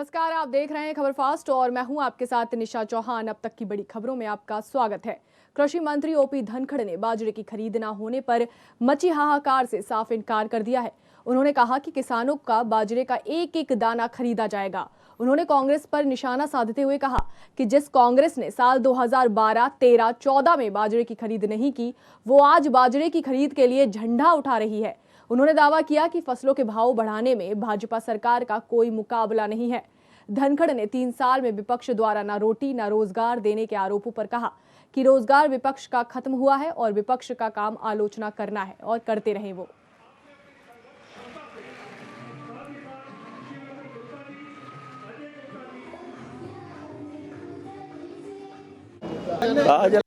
नमस्कार, आप देख रहे हैं खबर फास्ट और मैं हूं आपके साथ निशा चौहान। अब तक की बड़ी खबरों में आपका स्वागत है। कृषि मंत्री ओपी धनखड़ ने बाजरे की खरीद न होने पर मची हाहाकार से साफ इनकार कर दिया है। उन्होंने कहा कि किसानों का बाजरे का एक एक दाना खरीदा जाएगा। उन्होंने कांग्रेस पर निशाना साधते हुए कहा कि जिस कांग्रेस ने साल 2012, 13, 14 में बाजरे की खरीद नहीं की, वो आज बाजरे की खरीद के लिए झंडा उठा रही है। उन्होंने दावा किया कि फसलों के भाव बढ़ाने में भाजपा सरकार का कोई मुकाबला नहीं है। धनखड़ ने 3 साल में विपक्ष द्वारा न रोटी न रोजगार देने के आरोपों पर कहा कि रोजगार विपक्ष का खत्म हुआ है और विपक्ष का काम आलोचना करना है और करते रहे वो। आज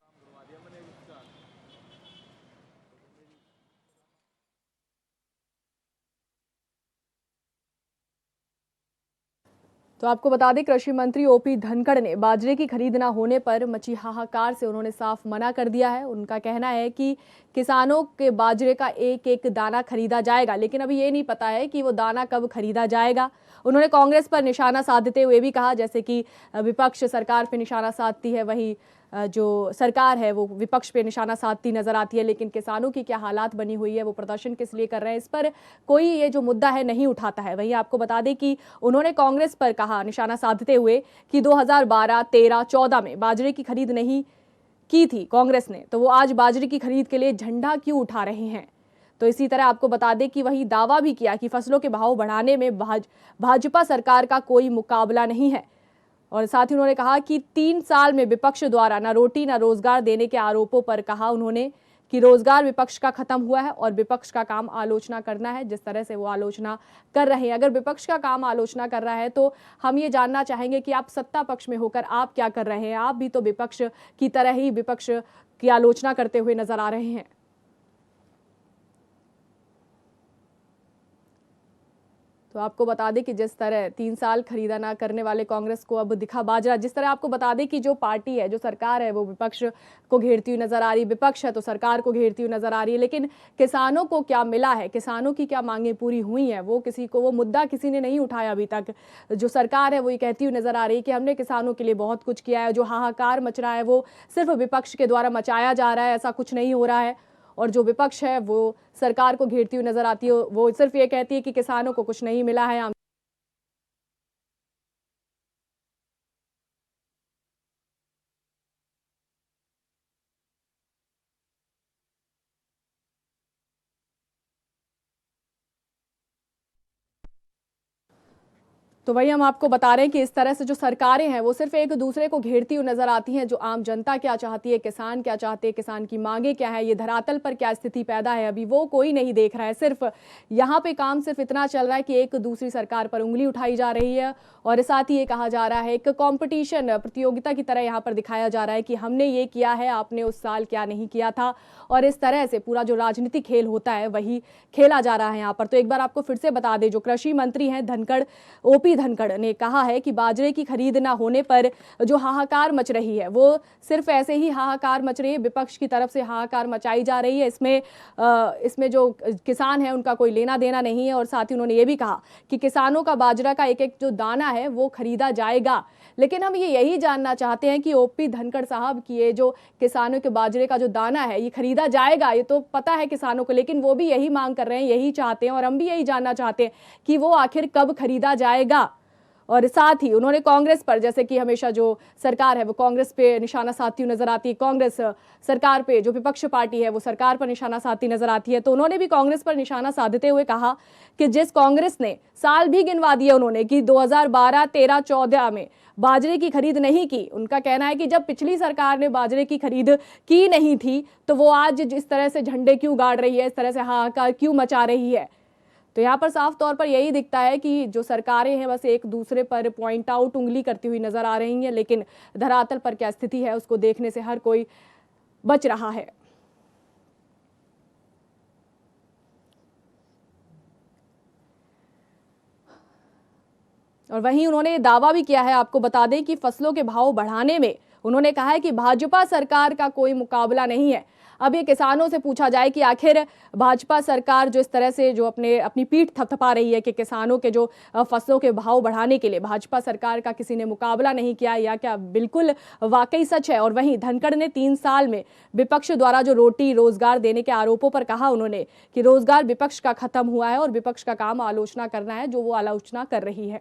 तो आपको बता दें, कृषि मंत्री ओपी धनखड़ ने बाजरे की खरीद न होने पर मची हाहाकार से उन्होंने साफ मना कर दिया है। उनका कहना है कि किसानों के बाजरे का एक एक दाना खरीदा जाएगा, लेकिन अभी ये नहीं पता है कि वो दाना कब खरीदा जाएगा। उन्होंने कांग्रेस पर निशाना साधते हुए भी कहा, जैसे कि विपक्ष सरकार पर निशाना साधती है, वही जो सरकार है वो विपक्ष पे निशाना साधती नजर आती है, लेकिन किसानों की क्या हालात बनी हुई है, वो प्रदर्शन किस लिए कर रहे हैं, इस पर कोई ये जो मुद्दा है नहीं उठाता है। वहीं आपको बता दें कि उन्होंने कांग्रेस पर कहा निशाना साधते हुए कि 2012, 13, 14 में बाजरे की खरीद नहीं की थी कांग्रेस ने, तो वो आज बाजरे की खरीद के लिए झंडा क्यों उठा रहे हैं। तो इसी तरह आपको बता दें कि वही दावा भी किया कि फसलों के भाव बढ़ाने में भाजपा सरकार का कोई मुकाबला नहीं है। और साथ ही उन्होंने कहा कि 3 साल में विपक्ष द्वारा न रोटी न रोजगार देने के आरोपों पर कहा उन्होंने कि रोजगार विपक्ष का खत्म हुआ है और विपक्ष का काम आलोचना करना है, जिस तरह से वो आलोचना कर रहे हैं। अगर विपक्ष का काम आलोचना कर रहा है तो हम ये जानना चाहेंगे कि आप सत्ता पक्ष में होकर आप क्या कर रहे हैं। आप भी तो विपक्ष की तरह ही विपक्ष की आलोचना करते हुए नजर आ रहे हैं। तो आपको बता दें कि जिस तरह 3 साल खरीदा ना करने वाले कांग्रेस को अब दिखा बाजरा, जिस तरह आपको बता दें कि जो पार्टी है, जो सरकार है, वो विपक्ष को घेरती हुई नजर आ रही है, विपक्ष है तो सरकार को घेरती हुई नजर आ रही है, लेकिन किसानों को क्या मिला है, किसानों की क्या मांगे पूरी हुई हैं, वो मुद्दा किसी ने नहीं उठाया अभी तक। जो सरकार है वो ये कहती हुई नजर आ रही है कि हमने किसानों के लिए बहुत कुछ किया है। जो हाहाकार मच रहा है वो सिर्फ विपक्ष के द्वारा मचाया जा रहा है, ऐसा कुछ नहीं हो रहा है। और जो विपक्ष है वो सरकार को घेरती हुई नजर आती है, वो सिर्फ ये कहती है कि किसानों को कुछ नहीं मिला है। तो वही हम आपको बता रहे हैं कि इस तरह से जो सरकारें हैं वो सिर्फ एक दूसरे को घेरती हुई नजर आती हैं। जो आम जनता क्या चाहती है, किसान क्या चाहते हैं, किसान की मांगे क्या है, ये धरातल पर क्या स्थिति पैदा है, अभी वो कोई नहीं देख रहा है। सिर्फ यहाँ पे काम सिर्फ इतना चल रहा है कि एक दूसरी सरकार पर उंगली उठाई जा रही है और साथ ही ये कहा जा रहा है, एक कंपटीशन प्रतियोगिता की तरह यहाँ पर दिखाया जा रहा है कि हमने ये किया है, आपने उस साल क्या नहीं किया था। और इस तरह से पूरा जो राजनीतिक खेल होता है वही खेला जा रहा है यहाँ पर। तो एक बार आपको फिर से बता दें, जो कृषि मंत्री हैं धनखड़, ओपी धनखड़ ने कहा है कि बाजरे की खरीद ना होने पर जो हाहाकार मच रही है वो सिर्फ ऐसे ही हाहाकार मच रही है, विपक्ष की तरफ से हाहाकार मचाई जा रही है। इसमें जो किसान है उनका कोई लेना देना नहीं है। और साथ ही उन्होंने ये भी कहा कि किसानों का बाजरा का एक एक जो दाना है वो खरीदा जाएगा। लेकिन हम ये यही जानना चाहते हैं कि ओपी धनखड़ साहब की ये जो किसानों के बाजरे का जो दाना है ये खरीदा जाएगा, ये तो पता है किसानों को, लेकिन वो भी यही मांग कर रहे हैं, यही चाहते हैं और हम भी यही जानना चाहते हैं कि वो आखिर कब खरीदा जाएगा। और साथ ही उन्होंने कांग्रेस पर, जैसे कि हमेशा जो सरकार है वो कांग्रेस पे निशाना साधती हुई नजर आती है, कांग्रेस सरकार पे, जो विपक्ष पार्टी है वो सरकार पर निशाना साधती नजर आती है, तो उन्होंने भी कांग्रेस पर निशाना साधते हुए कहा कि जिस कांग्रेस ने साल भी गिनवा दिए उन्होंने कि 2012, 13, 14 में बाजरे की खरीद नहीं की, उनका कहना है कि जब पिछली सरकार ने बाजरे की खरीद की नहीं थी तो वो आज जिस तरह से झंडे क्यों गाड़ रही है, इस तरह से हाहाकार क्यों मचा रही है। तो यहाँ पर साफ तौर पर यही दिखता है कि जो सरकारें हैं बस एक दूसरे पर पॉइंट आउट उंगली करती हुई नजर आ रही हैं, लेकिन धरातल पर क्या स्थिति है उसको देखने से हर कोई बच रहा है। और वहीं उन्होंने दावा भी किया है, आपको बता दें कि फसलों के भाव बढ़ाने में उन्होंने कहा है कि भाजपा सरकार का कोई मुकाबला नहीं है। अब ये किसानों से पूछा जाए कि आखिर भाजपा सरकार जो इस तरह से जो अपनी पीठ थपथपा रही है कि किसानों के जो फसलों के भाव बढ़ाने के लिए भाजपा सरकार का किसी ने मुकाबला नहीं किया, या क्या बिल्कुल वाकई सच है? और वहीं धनखड़ ने 3 साल में विपक्ष द्वारा जो रोटी रोजगार देने के आरोपों पर कहा उन्होंने कि रोजगार विपक्ष का खत्म हुआ है और विपक्ष का काम आलोचना करना है, जो वो आलोचना कर रही है।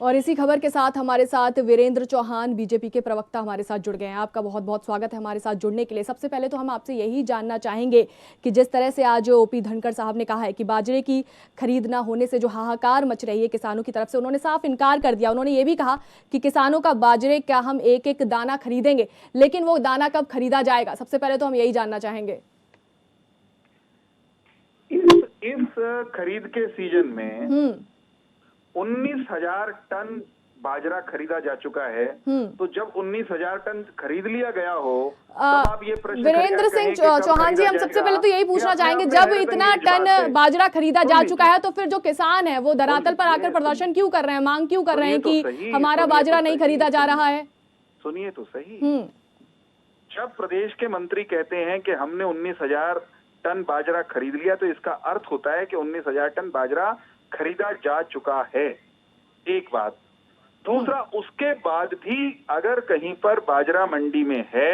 और इसी खबर के साथ हमारे साथ वीरेंद्र चौहान बीजेपी के प्रवक्ता हमारे साथ जुड़ गए हैं। आपका बहुत बहुत स्वागत है हमारे साथ जुड़ने के लिए। सबसे पहले तो हम आपसे यही जानना चाहेंगे कि जिस तरह से आज ओपी धनखड़ साहब ने कहा है कि बाजरे की खरीद ना होने से जो हाहाकार मच रही है किसानों की तरफ से, उन्होंने साफ इनकार कर दिया। उन्होंने ये भी कहा कि किसानों का बाजरे का हम एक एक दाना खरीदेंगे, लेकिन वो दाना कब खरीदा जाएगा? सबसे पहले तो हम यही जानना चाहेंगे। इस खरीद के सीजन में 19,000 टन बाजरा खरीदा जा चुका है। तो जब 19,000 टन खरीद लिया गया हो तब आप ये प्रश्न वीरेंद्र सिंह चौहान जी, हम सबसे पहले तो यही पूछना चाहेंगे, जब इतना टन बाजरा खरीदा जा चुका है तो फिर जो किसान है वो धरातल पर आकर प्रदर्शन क्यों कर रहे हैं, मांग क्यों कर रहे हैं कि हमारा बाजरा नहीं खरीदा जा रहा है? सुनिए तो सही, जब प्रदेश के मंत्री कहते हैं कि हमने 19,000 टन बाजरा खरीद लिया तो इसका अर्थ होता है कि 19,000 टन बाजरा खरीदा जा चुका है। एक बात। दूसरा, उसके बाद भी अगर कहीं पर बाजरा मंडी में है,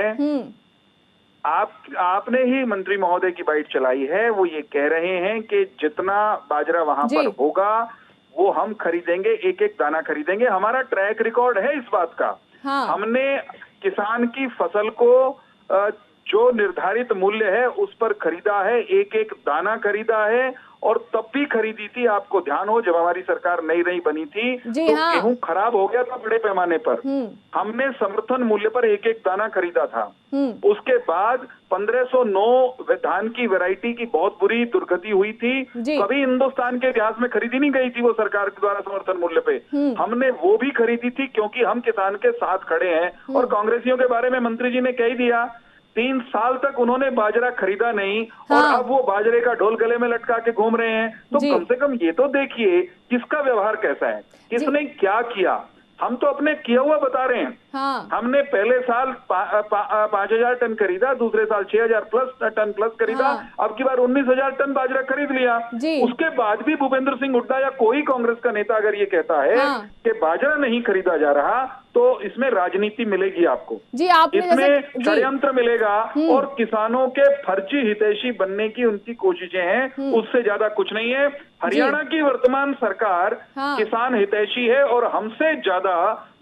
आपने ही मंत्री महोदय की बाइट चलाई है, वो ये कह रहे हैं कि जितना बाजरा वहां पर होगा वो हम खरीदेंगे, एक एक दाना खरीदेंगे। हमारा ट्रैक रिकॉर्ड है इस बात का। हमने किसान की फसल को जो निर्धारित मूल्य है उस पर खरीदा है, एक एक दाना खरीदा है। और तब भी खरीदी थी, आपको ध्यान हो, जब हमारी सरकार नई नई बनी थी तो गेहूं खराब हो गया था बड़े पैमाने पर। हमने समर्थन मूल्य पर एक एक दाना खरीदा था। उसके बाद 1509 धान की वैरायटी की बहुत बुरी दुर्गति हुई थी, कभी हिंदुस्तान के इतिहास में खरीदी नहीं गई थी वो सरकार के द्वारा समर्थन मूल्य पे। हमने वो भी खरीदी थी क्योंकि हम किसान के साथ खड़े हैं। और कांग्रेसियों के बारे में मंत्री जी ने कह ही दिया, 3 साल तक उन्होंने बाजरा खरीदा नहीं और अब वो बाजरे का ढोल गले में लटका के घूम रहे हैं। तो कम से कम ये तो देखिए किसका व्यवहार कैसा है, किसने क्या किया। हम तो अपने किया हुआ बता रहे हैं। हमने पहले साल 5,000 टन खरीदा, दूसरे साल 6,000 टन प्लस खरीदा, अब की बार 19,000 टन बाजरा खरीद लिया। उसके बाद भी भूपेंद्र सिंह हुड्डा या कोई कांग्रेस का नेता अगर ये कहता है कि बाजरा नहीं खरीदा जा रहा तो इसमें राजनीति मिलेगी आपको, इसमें षड्यंत्र मिलेगा और किसानों के फर्जी हितैषी बनने की उनकी कोशिशें हैं, उससे ज्यादा कुछ नहीं है। हरियाणा की वर्तमान सरकार किसान हितैषी है और हमसे ज्यादा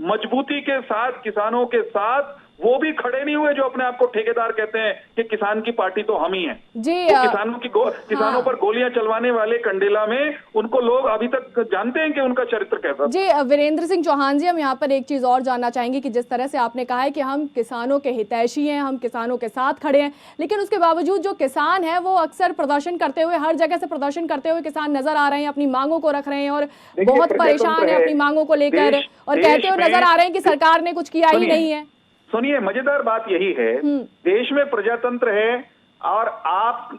मजबूती के साथ किसानों के साथ वो भी खड़े नहीं हुए जो अपने आप को ठेकेदार कहते हैं कि किसान की पार्टी तो हम ही हैं। किसानों पर गोलियां चलवाने वाले कंडेला में उनको लोग अभी तक जानते हैं कि उनका चरित्र कैसा। जी वीरेंद्र सिंह चौहान जी, हम यहाँ पर एक चीज और जानना चाहेंगे कि जिस तरह से आपने कहा है कि हम किसानों के हितैषी हैं, हम किसानों के साथ खड़े हैं, लेकिन उसके बावजूद जो किसान है वो अक्सर प्रदर्शन करते हुए, हर जगह से प्रदर्शन करते हुए किसान नजर आ रहे हैं, अपनी मांगों को रख रहे हैं और बहुत परेशान है अपनी मांगों को लेकर, और कहते हुए नजर आ रहे हैं कि सरकार ने कुछ किया ही नहीं है। सुनिए, मजेदार बात यही है, देश में प्रजातंत्र है और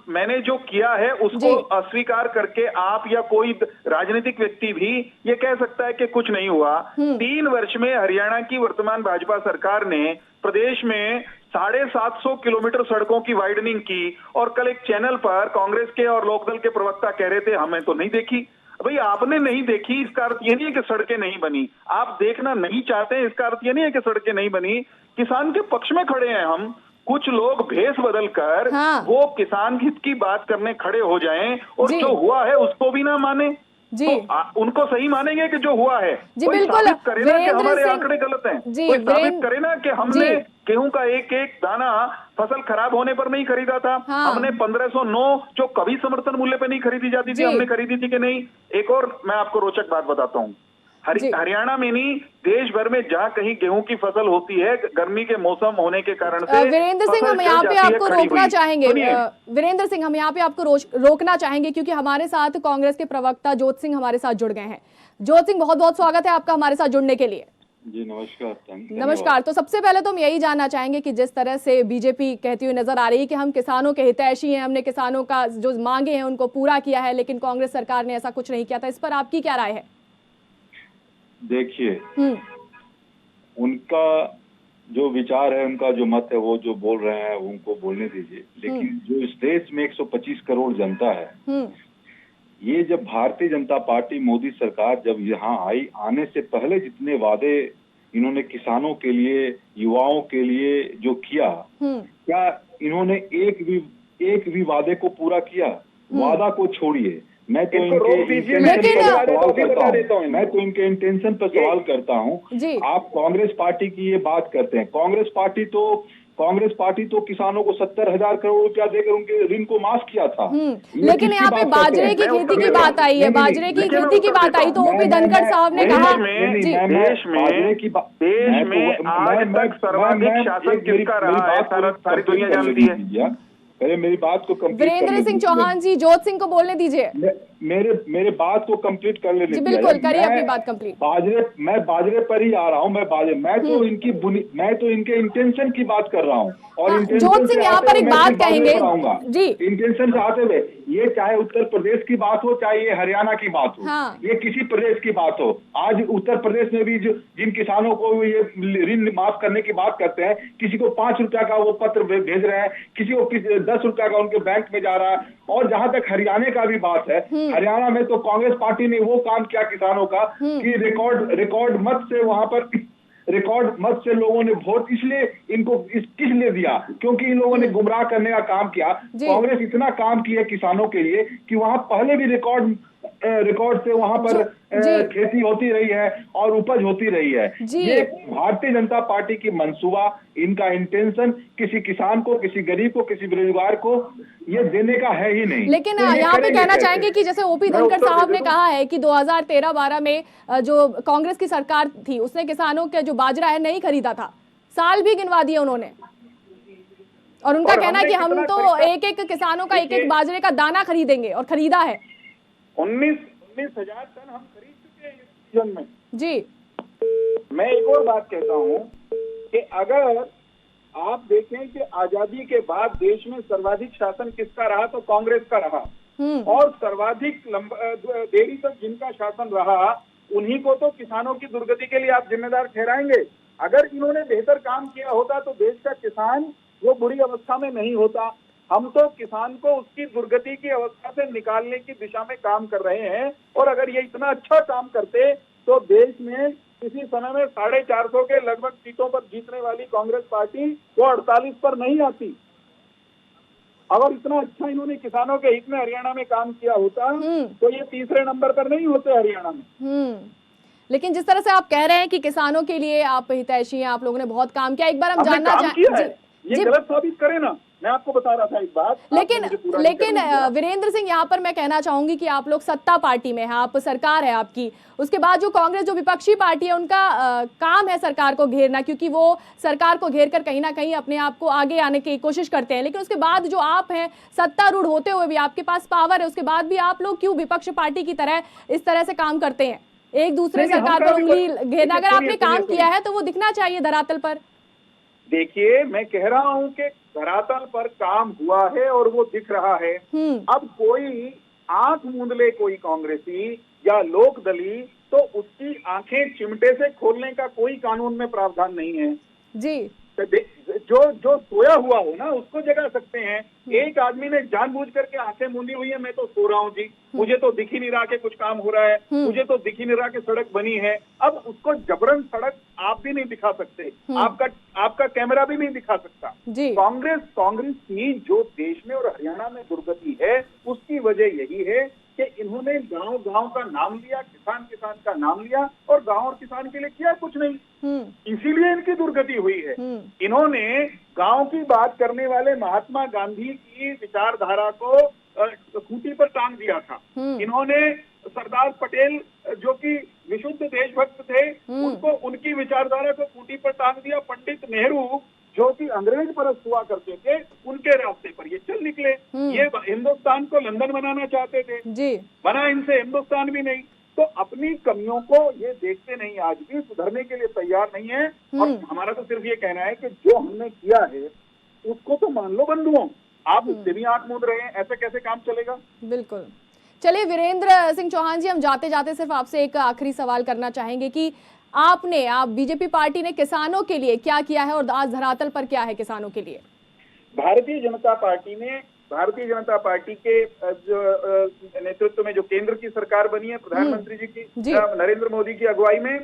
मैंने जो किया है उसको अस्वीकार करके आप या कोई राजनीतिक व्यक्ति भी ये कह सकता है कि कुछ नहीं हुआ। 3 वर्ष में हरियाणा की वर्तमान भाजपा सरकार ने प्रदेश में 750 किलोमीटर सड़कों की वाइडनिंग की और कल एक चैनल पर कांग्रेस के और लोकदल के प्रवक्ता कह रहे थे हमें तो नहीं देखी। भाई आपने नहीं देखी इसका अर्थ ये नहीं है कि सड़कें नहीं बनी, आप देखना नहीं चाहते हैं इसका अर्थ ये नहीं है कि सड़कें नहीं बनी। किसान के पक्ष में खड़े हैं हम, कुछ लोग भेष बदलकर वो किसान हित की बात करने खड़े हो जाएं और जो हुआ है उसको भी ना माने तो उनको सही मानेंगे कि जो हुआ है। कोई साबित करे ना कि हमारे आंकड़े गलत हैं, कोई साबित करे ना कि हमने गेहूं का एक एक दाना फसल खराब होने पर नहीं खरीदा था। हमने 1509 जो कभी समर्थन मूल्य पे नहीं खरीदी जाती थी, हमने खरीदी थी कि नहीं। एक और मैं आपको रोचक बात बताता हूँ, हरियाणा में नहीं देश भर में जहाँ कहीं गेहूं की फसल होती है गर्मी के मौसम होने के कारण से वीरेंद्र सिंह हम यहाँ पे आपको रोकना चाहेंगे। वीरेंद्र सिंह हम यहाँ पे आपको रोकना चाहेंगे क्योंकि हमारे साथ कांग्रेस के प्रवक्ता ज्योत सिंह हमारे साथ जुड़ गए हैं। ज्योत सिंह, बहुत बहुत स्वागत है आपका हमारे साथ जुड़ने के लिए। जी नमस्कार। नमस्कार। तो सबसे पहले तो हम यही जानना चाहेंगे कि जिस तरह से बीजेपी कहती हुई नजर आ रही है कि हम किसानों के हितैषी हैं, हमने किसानों का जो मांगे हैं उनको पूरा किया है, लेकिन कांग्रेस सरकार ने ऐसा कुछ नहीं किया था, इस पर आपकी क्या राय है? देखिए, उनका जो विचार है, उनका जो मत है, वो जो बोल रहे हैं उनको बोलने दीजिए। लेकिन जो इस देश में 125 करोड़ जनता है, ये जब भारतीय जनता पार्टी मोदी सरकार जब यहाँ आई, आने से पहले जितने वादे इन्होंने किसानों के लिए, युवाओं के लिए जो किया, क्या इन्होंने एक भी वादे को पूरा किया? वादा को छोड़िए, मैं तो इनके इंटेंशन पर सवाल करता हूँ। आप कांग्रेस पार्टी की ये बात करते हैं, कांग्रेस पार्टी तो किसानों को 70,000 करोड़ रुपया देकर उनके ऋण को माफ किया था। लेकिन यहाँ पे बाजरे की खेती की बात आई है, बाजरे की खेती की बात आई तो ओपी धनखड़ साहब ने कहा देश में आज तक सर्वाधिक शासन किसका रहा है, सारी दुनिया जानती है। पहले मेरी बात को कंप्लीट वीरेंद्र सिंह चौहान जी, जोत सिंह को बोलने दीजिए। मेरे बात को कंप्लीट कर लेने दीजिए। बिल्कुल करिए अपनी बात कंप्लीट। मैं बाजरे पर ही आ रहा हूँ। मैं तो इनके इंटेंशन की बात कर रहा हूँ। और जोत सिंह यहाँ पर एक बात कहेंगे जी, इंटेंशन से आते हुए, ये चाहे उत्तर प्रदेश की बात हो, चाहे ये हरियाणा की बात हो, ये किसी प्रदेश की बात हो, आज उत्तर प्रदेश में भी जिन किसानों को ये ऋण माफ करने की बात करते हैं, किसी को 5 रुपया का वो पत्र भेज रहे हैं, किसी को 10 रुपया का उनके बैंक में जा रहा है। और जहां तक हरियाणा का भी बात है, हरियाणा में तो कांग्रेस पार्टी ने वो काम किया किसानों का कि रिकॉर्ड मत से लोगों ने वोट इसलिए इनको किस लिए दिया, क्योंकि इन लोगों ने गुमराह करने का काम किया। कांग्रेस इतना काम किया किसानों के लिए कि वहां पहले भी रिकॉर्ड से वहां पर खेती होती रही है और उपज होती रही है। ये भारतीय जनता पार्टी की मंसूबा, इनका इंटेंशन किसी किसान को, किसी गरीब को, किसी बेरोजगार को ये देने का है ही नहीं। लेकिन तो यहाँ पे कहना चाहेंगे कि जैसे ओपी धनखड़ साहब ने कहा है कि 2013-12 में जो कांग्रेस की सरकार थी उसने किसानों के जो बाजरा है नहीं खरीदा था, साल भी गिनवा दिए उन्होंने। और उनका कहना है कि हम तो एक किसानों का एक बाजरे का दाना खरीदेंगे, और खरीदा है 19,000 टन हम खरीद चुके हैं इस सीजन में जी। मैं एक और बात कहता हूं कि अगर आप देखें कि आजादी के बाद देश में सर्वाधिक शासन किसका रहा, तो कांग्रेस का रहा। और सर्वाधिक देरी तक जिनका शासन रहा, उन्हीं को तो किसानों की दुर्गति के लिए आप जिम्मेदार ठहराएंगे। अगर इन्होंने बेहतर काम किया होता तो देश का किसान वो बुरी अवस्था में नहीं होता। हम तो किसान को उसकी दुर्गति की अवस्था से निकालने की दिशा में काम कर रहे हैं। और अगर ये इतना अच्छा काम करते तो देश में किसी समय में 450 के लगभग सीटों पर जीतने वाली कांग्रेस पार्टी वो 48 पर नहीं आती। अगर इतना अच्छा इन्होंने किसानों के हित में हरियाणा में काम किया होता तो ये तीसरे नंबर पर नहीं होते हरियाणा में। लेकिन जिस तरह से आप कह रहे हैं कि किसानों के लिए आप हितैषी हैं, आप लोगों ने बहुत काम किया, एक बार हम जानना चाहेंगे, ये गलत साबित करे ना। मैं आपको बता रहा था एक बात, लेकिन वीरेंद्र सिंह, यहाँ पर मैं कहना चाहूंगी कि आप लोग सत्ता पार्टी में हैं, आप सरकार है आपकी, उसके बाद जो कांग्रेस जो विपक्षी पार्टी है उनका काम है सरकार को घेरना, क्योंकि वो सरकार को घेर कर कहीं ना कहीं अपने आप को आगे आने की कोशिश करते हैं। लेकिन उसके बाद जो आप हैं, सत्तारूढ़ होते हुए भी आपके पास पावर है, उसके बाद भी आप लोग क्यों विपक्ष पार्टी की तरह इस तरह से काम करते हैं, एक दूसरे सरकार पर उंगली घेरना? अगर आपने काम किया है तो वो दिखना चाहिए धरातल पर। देखिए, मैं कह रहा हूं कि धरातल पर काम हुआ है और वो दिख रहा है। अब कोई आंख मूंद ले कोई कांग्रेसी या लोकदली, तो उसकी आंखें चिमटे से खोलने का कोई कानून में प्रावधान नहीं है जी। जो सोया हुआ हो ना उसको जगा सकते हैं। एक आदमी ने जानबूझ करके आंखें मूंदी हुई है, मैं तो सो रहा हूँ जी, मुझे तो दिख ही नहीं रहा कि कुछ काम हो रहा है, मुझे तो दिख ही नहीं रहा कि सड़क बनी है। अब उसको जबरन सड़क आप भी नहीं दिखा सकते, आपका कैमरा भी नहीं दिखा सकता। कांग्रेस की जो देश में और हरियाणा में दुर्गति है उसकी वजह यही है कि इन्होंने गांव का नाम लिया, किसान का नाम लिया और गांव और किसान के लिए किया कुछ नहीं। इसीलिए इनकी दुर्गति हुई है। इन्होंने गांव की बात करने वाले महात्मा गांधी की विचारधारा को खूंटी पर टांग दिया था। इन्होंने सरदार पटेल जो कि विशुद्ध देशभक्त थे, उनको उनकी विचारधारा को खूंटी पर टांग दिया। पंडित नेहरू जो कि अंग्रेज परस्त हुआ करते थे, उनके रास्ते पर ये चल निकले। ये हिंदुस्तान को लंदन बनाना चाहते थे, बना इनसे हिंदुस्तान भी नहीं। तो अपनी कमियों को ये देखते नहीं, आज भी सुधरने के लिए तैयार नहीं है। और हमारा तो सिर्फ ये कहना है कि जो हमने किया है उसको तो मान लो बंधुओं, आप उससे भी आंख मूंद रहे हैं, ऐसे कैसे काम चलेगा? बिल्कुल। चलिए वीरेंद्र सिंह चौहान जी, हम जाते जाते सिर्फ आपसे एक आखिरी सवाल करना चाहेंगे कि आप बीजेपी पार्टी ने किसानों के लिए क्या किया है और आज धरातल पर क्या है किसानों के लिए? भारतीय जनता पार्टी के जो नेतृत्व में जो केंद्र की सरकार बनी है, प्रधानमंत्री जी की नरेंद्र मोदी की अगुवाई में,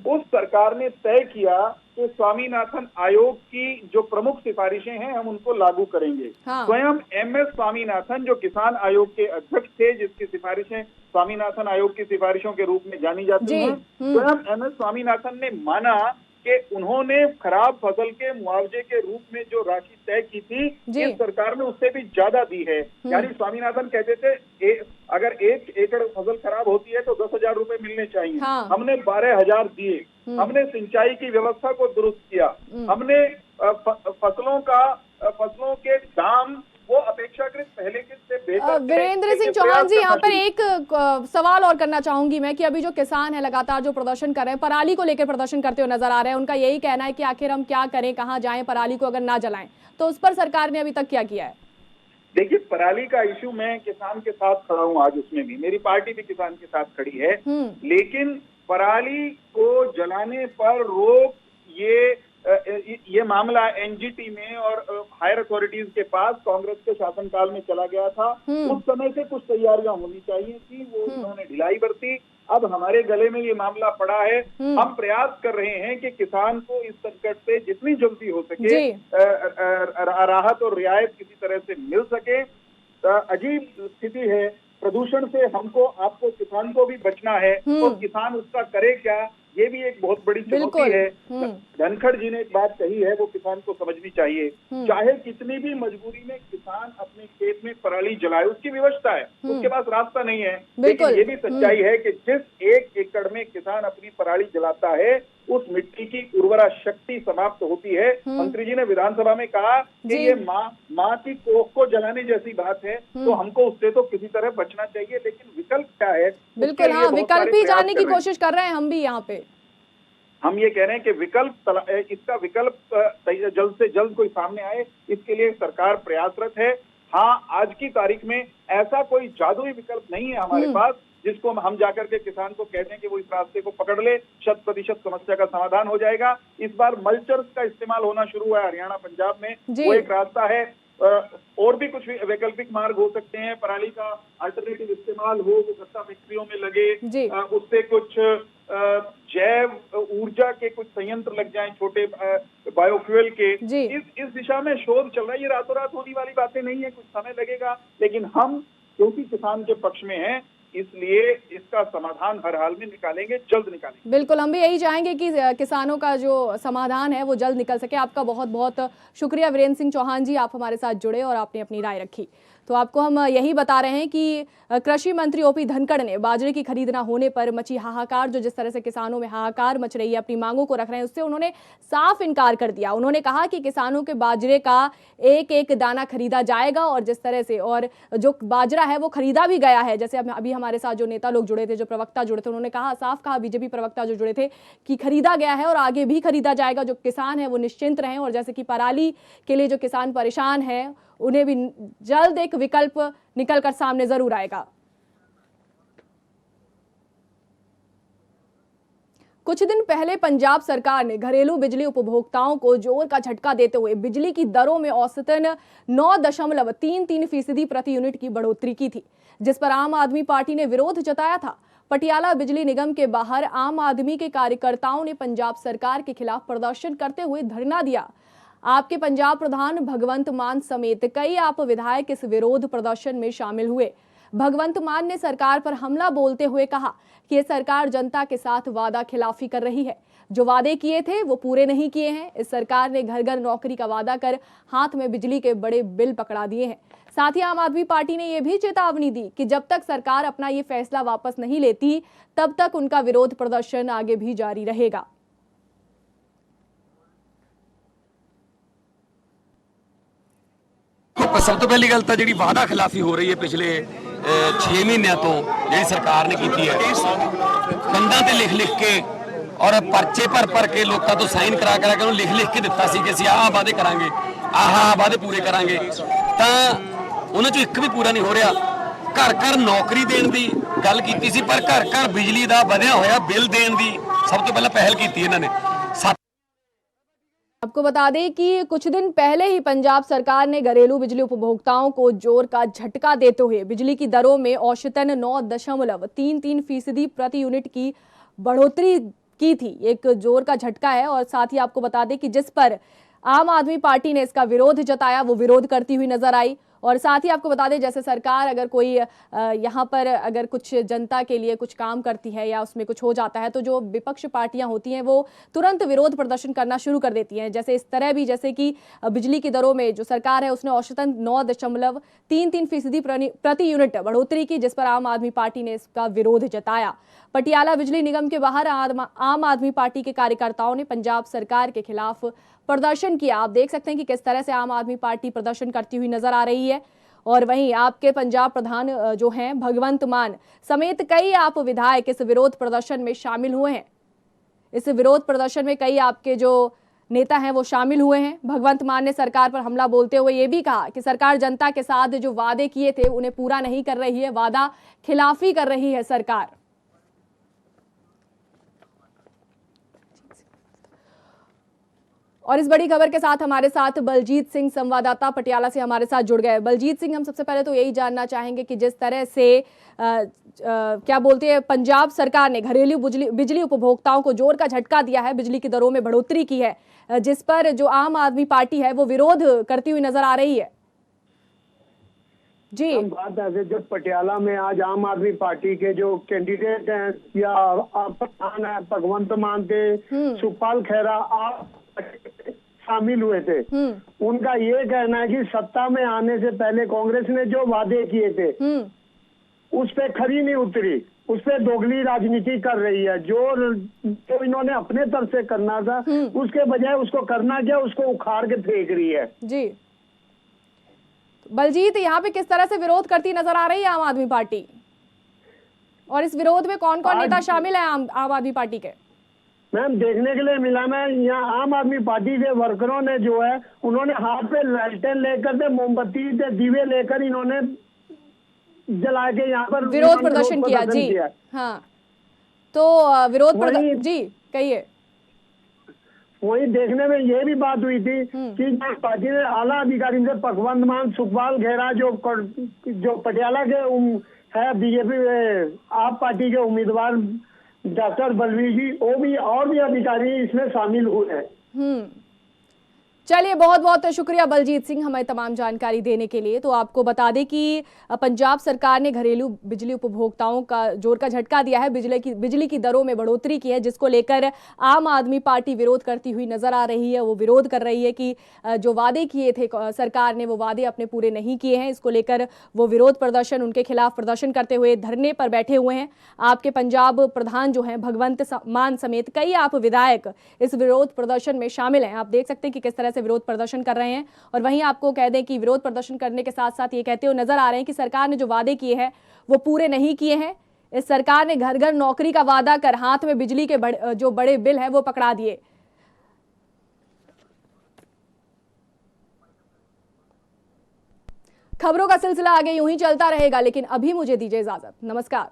उस सरकार ने तय किया कि स्वामीनाथन आयोग की जो प्रमुख सिफारिशें हैं हम उनको लागू करेंगे। स्वयं MS स्वामीनाथन जो किसान आयोग के अध्यक्ष थे, जिसकी सिफारिशें स्वामीनाथन आयोग की सिफारिशों के रूप में जानी जाती हैं, स्वयं MS स्वामीनाथन ने माना कि उन्होंने खराब फसल के मुआवजे के रूप में जो राशि तय की थी, इस सरकार ने उससे भी ज्यादा दी है। यानी स्वामीनाथन कहते थे अगर 1 एकड़ फसल खराब होती है तो 10,000 रुपए मिलने चाहिए। हमने 12,000 दिए। हमने सिंचाई की व्यवस्था को दुरुस्त किया। हमने फसलों के दाम वो अपेक्षाकृत पहले के से बेहतर। वीरेंद्र सिंह चौहान जी, यहाँ पर एक सवाल और करना चाहूंगी मैं कि अभी जो किसान है लगातार जो प्रदर्शन कर रहे हैं, पराली को लेकर प्रदर्शन करते हुए नजर आ रहे हैं, उनका यही कहना है कि आखिर हम क्या करें, कहाँ जाएं, पराली को अगर ना जलाएं, तो उस पर सरकार ने अभी तक क्या किया है? देखिए, पराली का इश्यू, मैं किसान के साथ खड़ा हूँ, आज उसमें भी मेरी पार्टी भी किसान के साथ खड़ी है, लेकिन पराली को जलाने पर रोक ये मामला NGT में और हायर अथॉरिटीज के पास कांग्रेस के शासनकाल में चला गया था। उस समय से कुछ तैयारियां होनी चाहिए थी, वो उन्होंने ढिलाई बरती। अब हमारे गले में ये मामला पड़ा है। हम प्रयास कर रहे हैं कि किसान को इस संकट से जितनी जल्दी हो सके राहत और रियायत किसी तरह से मिल सके। अजीब स्थिति है, प्रदूषण से हमको, आपको, किसान को भी बचना है, और किसान उसका करे क्या, ये भी एक बहुत बड़ी चुनौती है। धनखड़ जी ने एक बात कही है, वो किसान को समझनी चाहिए। चाहे कितनी भी मजबूरी में किसान अपने खेत में पराली जलाए, उसकी विवशता है, उसके पास रास्ता नहीं है, लेकिन ये भी सच्चाई है कि जिस 1 एकड़ में किसान अपनी पराली जलाता है, उस मिट्टी की उर्वरा शक्ति समाप्त होती है। मंत्री जी ने विधानसभा में कहा कि ये माँ की कोख को जलाने जैसी बात है, तो हमको उससे तो किसी तरह बचना चाहिए, लेकिन विकल्प क्या है? बिल्कुल, हाँ, विकल्प ही जानने की कोशिश कर रहे हैं हम भी यहाँ पे। हम ये कह रहे हैं कि इसका विकल्प जल्द से जल्द कोई सामने आए, इसके लिए सरकार प्रयासरत है। हाँ, आज की तारीख में ऐसा कोई जादुई विकल्प नहीं है हमारे पास जिसको हम जाकर के किसान को कहते हैं कि वो इस रास्ते को पकड़ ले, 100% समस्या का समाधान हो जाएगा। इस बार मल्चर्स का इस्तेमाल होना शुरू हुआ है हरियाणा, पंजाब में, वो एक रास्ता है। और भी कुछ वैकल्पिक मार्ग हो सकते हैं, पराली का अल्टरनेटिव इस्तेमाल हो, वो गत्ता फैक्ट्रियों में लगे, उससे कुछ जैव ऊर्जा के कुछ संयंत्र लग जाएं, छोटे बायोफ्यूल के। इस दिशा में शोध चल रहा है। ये रातों रात होने वाली बातें नहीं है, कुछ समय लगेगा, लेकिन हम क्योंकि किसान के पक्ष में हैं, इसलिए इसका समाधान हर हाल में निकालेंगे, जल्द निकालेंगे। बिल्कुल, हम भी यही चाहेंगे कि किसानों का जो समाधान है वो जल्द निकल सके। आपका बहुत बहुत शुक्रिया वीरेंद्र सिंह चौहान जी, आप हमारे साथ जुड़े और आपने अपनी राय रखी। तो आपको हम यही बता रहे हैं कि कृषि मंत्री OP धनखड़ ने बाजरे की खरीद न होने पर मची हाहाकार, जो जिस तरह से किसानों में हाहाकार मच रही है, अपनी मांगों को रख रहे हैं, उससे उन्होंने साफ इनकार कर दिया। उन्होंने कहा कि किसानों के बाजरे का एक एक दाना खरीदा जाएगा, और जिस तरह से और जो बाजरा है वो खरीदा भी गया है। जैसे अभी हमारे साथ जो नेता लोग जुड़े थे, जो प्रवक्ता जुड़े थे, उन्होंने कहा, साफ कहा, बीजेपी प्रवक्ता जो जुड़े थे, कि खरीदा गया है और आगे भी खरीदा जाएगा। जो किसान है वो निश्चिंत रहें, और जैसे कि पराली के लिए जो किसान परेशान है, उन्हें भी जल्द एक विकल्प निकलकर सामने जरूर आएगा। कुछ दिन पहले पंजाब सरकार ने घरेलू बिजली उपभोक्ताओं को जोर का झटका देते हुए बिजली की दरों में औसतन 9.33% प्रति यूनिट की बढ़ोतरी की थी, जिस पर आम आदमी पार्टी ने विरोध जताया था। पटियाला बिजली निगम के बाहर आम आदमी के कार्यकर्ताओं ने पंजाब सरकार के खिलाफ प्रदर्शन करते हुए धरना दिया। आपके पंजाब प्रधान भगवंत मान समेत कई आप विधायक इस विरोध प्रदर्शन में शामिल हुए। भगवंत मान ने सरकार पर हमला बोलते हुए कहा कि ये सरकार जनता के साथ वादा खिलाफी कर रही है। जो वादे किए थे वो पूरे नहीं किए हैं। इस सरकार ने घर घर नौकरी का वादा कर हाथ में बिजली के बड़े बिल पकड़ा दिए हैं। साथ ही आम आदमी पार्टी ने यह भी चेतावनी दी कि जब तक सरकार अपना ये फैसला वापस नहीं लेती, तब तक उनका विरोध प्रदर्शन आगे भी जारी रहेगा। सब तो पहली गल तो जी वादा खिलाफी हो रही है पिछले 6 महीनों तो जी सरकार ने की है। ਕੰਧਾਂ ਤੇ ਲਿਖ ਕੇ ਔਰ ਪਰਚੇ ਭਰ ਕੇ ਲੋਕਾਂ ਤੋਂ ਸਾਈਨ ਕਰਾ ਕੇ ਉਹਨੂੰ ਲਿਖ ਕੇ ਦਿੱਤਾ ਸੀ ਕਿ ਅਸੀਂ ਆਹ ਵਾਅਦੇ ਕਰਾਂਗੇ, ਆਹ ਵਾਅਦੇ ਪੂਰੇ ਕਰਾਂਗੇ, ਤਾਂ ਉਹਨਾਂ ਚੋਂ ਇੱਕ ਵੀ ਪੂਰਾ ਨਹੀਂ ਹੋ ਰਿਹਾ। ਘਰ ਨੌਕਰੀ ਦੇਣ ਦੀ ਗੱਲ ਕੀਤੀ ਸੀ, ਪਰ ਘਰ ਬਿਜਲੀ ਦਾ ਵਧਿਆ ਹੋਇਆ ਬਿੱਲ ਦੇਣ ਦੀ ਸਭ ਤੋਂ ਪਹਿਲਾਂ ਪਹਿल ਕੀਤੀ ਇਹਨਾਂ ने। आपको बता दें कि कुछ दिन पहले ही पंजाब सरकार ने घरेलू बिजली उपभोक्ताओं को जोर का झटका देते हुए बिजली की दरों में औसतन 9.33% प्रति यूनिट की बढ़ोतरी की थी। एक जोर का झटका है और साथ ही आपको बता दें कि जिस पर आम आदमी पार्टी ने इसका विरोध जताया, वो विरोध करती हुई नजर आई। और साथ ही आपको बता दें जैसे सरकार अगर कोई यहाँ पर अगर कुछ जनता के लिए कुछ काम करती है या उसमें कुछ हो जाता है तो जो विपक्ष पार्टियां होती हैं वो तुरंत विरोध प्रदर्शन करना शुरू कर देती हैं। जैसे इस तरह भी जैसे कि बिजली की दरों में जो सरकार है उसने औसतन 9.33% प्रति यूनिट बढ़ोतरी की, जिस पर आम आदमी पार्टी ने इसका विरोध जताया। पटियाला बिजली निगम के बाहर आम आदमी पार्टी के कार्यकर्ताओं ने पंजाब सरकार के खिलाफ प्रदर्शन किया। आप देख सकते हैं कि किस तरह से आम आदमी पार्टी प्रदर्शन करती हुई नजर आ रही है। और वहीं आपके पंजाब प्रधान जो हैं भगवंत मान समेत कई आप विधायक इस विरोध प्रदर्शन में शामिल हुए हैं। इस विरोध प्रदर्शन में कई आपके जो नेता हैं वो शामिल हुए हैं। भगवंत मान ने सरकार पर हमला बोलते हुए ये भी कहा कि सरकार जनता के साथ जो वादे किए थे उन्हें पूरा नहीं कर रही है, वादा खिलाफी कर रही है सरकार। और इस बड़ी खबर के साथ हमारे साथ बलजीत सिंह संवाददाता पटियाला से हमारे साथ जुड़ गए। बलजीत सिंह, हम सबसे पहले तो यही जानना चाहेंगे कि जिस तरह से क्या बोलते हैं पंजाब सरकार ने घरेलू बिजली उपभोक्ताओं को जोर का झटका दिया है, बिजली की दरों में बढ़ोतरी की है, जिस पर जो आम आदमी पार्टी है वो विरोध करती हुई नजर आ रही है। जी, बात है जो पटियाला में आज आम आदमी पार्टी के जो कैंडिडेट हैं या प्रधान है भगवंत मान के सुखपाल खैरा आप शामिल हुए थे। उनका ये कहना है कि सत्ता में आने से पहले कांग्रेस ने जो वादे किए थे उस पे खरी नहीं उतरी, उस पे दोगली राजनीति कर रही है। जो इन्होंने अपने तरफ से करना था उसके बजाय उसको करना क्या, उसको उखाड़ के फेंक रही है। जी बलजीत, यहाँ पे किस तरह से विरोध करती नजर आ रही है आम आदमी पार्टी, और इस विरोध में कौन कौन नेता शामिल है आम आदमी पार्टी के? मैम देखने के लिए मिला, मैं यहाँ आम आदमी पार्टी के वर्करों ने जो है उन्होंने हाथ पे लालटेन लेकर के मोमबत्ती के दीवे लेकर इन्होंने जला के यहाँ पर विरोध प्रदर्शन किया। जी हाँ, तो विरोध प्रदर्शन, जी कहिए। वही देखने में ये भी बात हुई थी कि पार्टी ने आला अधिकारी से भगवंत मान सुखपाल खैरा जो पटियाला के है बीजेपी आप पार्टी के उम्मीदवार डॉक्टर बलवीर जी, वो भी और भी अधिकारी इसमें शामिल हुए हैं। चलिए, बहुत बहुत शुक्रिया बलजीत सिंह हमें तमाम जानकारी देने के लिए। तो आपको बता दें कि पंजाब सरकार ने घरेलू बिजली उपभोक्ताओं का जोर का झटका दिया है, बिजली की दरों में बढ़ोतरी की है, जिसको लेकर आम आदमी पार्टी विरोध करती हुई नजर आ रही है। वो विरोध कर रही है कि जो वादे किए थे सरकार ने वो वादे अपने पूरे नहीं किए हैं। इसको लेकर वो विरोध प्रदर्शन, उनके खिलाफ प्रदर्शन करते हुए धरने पर बैठे हुए हैं। आपके पंजाब प्रधान जो हैं भगवंत मान समेत कई आप विधायक इस विरोध प्रदर्शन में शामिल हैं। आप देख सकते हैं कि किस तरह से विरोध प्रदर्शन कर रहे हैं। और वहीं आपको कह दें कि विरोध प्रदर्शन करने के साथ साथ ये कहते हुए नजर आ रहे हैं कि सरकार ने जो वादे किए हैं वो पूरे नहीं किए हैं। इस सरकार ने घर घर नौकरी का वादा कर हाथ में बिजली के जो बड़े बिल है वो पकड़ा दिए। खबरों का सिलसिला आगे यूं ही चलता रहेगा, लेकिन अभी मुझे दीजिए इजाजत। नमस्कार।